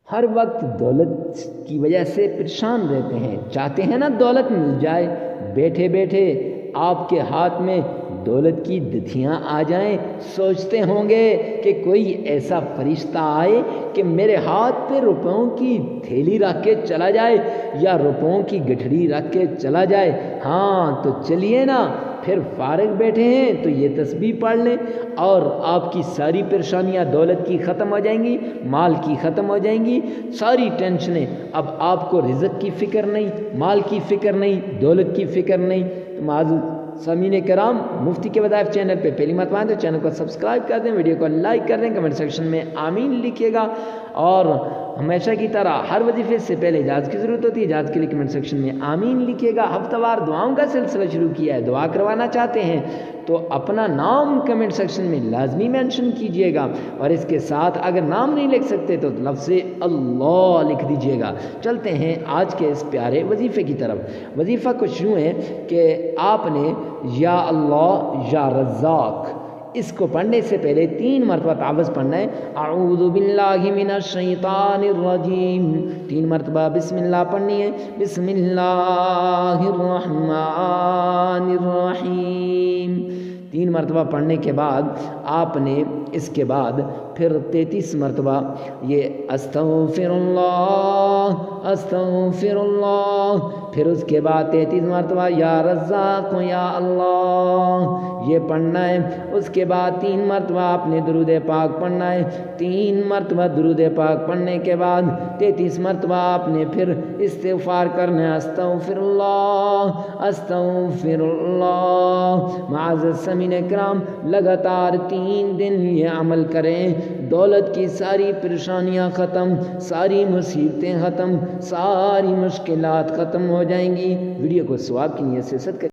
ہر وقت دولت کی وجہ سے پریشان رہتے ہیں، چاہتے ہیں نا دولت مل جائے، بیٹھے بیٹھے آپ کے ہاتھ میں دولت کی دتھیاں آ جائیں، سوچتے ہوں گے کہ کوئی ایسا فرشتہ آئے کہ میرے ہاتھ پہ روپوں کی تھیلی رکھ کے چلا جائے یا روپوں کی گٹھڑی رکھ کے چلا جائے۔ ہاں تو چلیے نا، پھر فارغ بیٹھے ہیں تو یہ تسبیح پڑھ لیں اور آپ کی ساری پریشانیاں دولت کی ختم ہو جائیں گی، مال کی ختم ہو جائیں گی، ساری ٹینشنیں۔ اب آپ کو رزق کی فکر نہیں، مال کی فکر نہیں، دولت کی فکر نہیں۔ تو معزز سامعین کرام، مفتی کے وظائف چینل پہ پہلی مرتبہ آئیں تو چینل کو سبسکرائب کر دیں، ویڈیو کو لائک کر دیں، کمنٹ سیکشن میں آمین لکھیے گا، اور ہمیشہ کی طرح ہر وظیفے سے پہلے اجازت کی ضرورت ہوتی ہے، اجازت کے لیے کمنٹ سیکشن میں آمین لکھیے گا۔ ہفتہ وار دعاؤں کا سلسلہ شروع کیا ہے، دعا کروانا چاہتے ہیں تو اپنا نام کمنٹ سیکشن میں لازمی مینشن کیجئے گا، اور اس کے ساتھ اگر نام نہیں لکھ سکتے تو لفظ اللہ لکھ دیجئے گا۔ چلتے ہیں آج کے اس پیارے وظیفے کی طرف۔ وظیفہ کچھ یوں ہے کہ آپ نے یا اللہ یا رزاق اس کو پڑھنے سے پہلے 3 مرتبہ تعوذ پڑھنا ہے۔ اعوذ باللہ من الشیطان الرجیم، 3 مرتبہ بسم اللہ پڑھنی ہے۔ بسم اللہ الرحمن الرحیم 3 مرتبہ پڑھنے کے بعد آپ نے اس کے بعد پھر 33 مرتبہ یہ استغفر اللہ استغفر اللہ، پھر اس کے بعد 33 مرتبہ یا رزاق یا اللہ یہ پڑھنا ہے۔ اس کے بعد 3 مرتبہ آپ نے درود پاک پڑھنا ہے۔ 3 مرتبہ درود پاک پڑھنے کے بعد 33 مرتبہ آپ نے پھر استغفار کرنا ہے، استغفر اللہ استغفر اللہ۔ معزز سامعین کرام، لگاتار 3 دن یہ عمل کریں، دولت کی ساری پریشانیاں ختم، ساری مصیبتیں ختم، ساری مشکلات ختم ہو جائیں گی۔ ویڈیو کو ثواب کی نیت سے صدقہ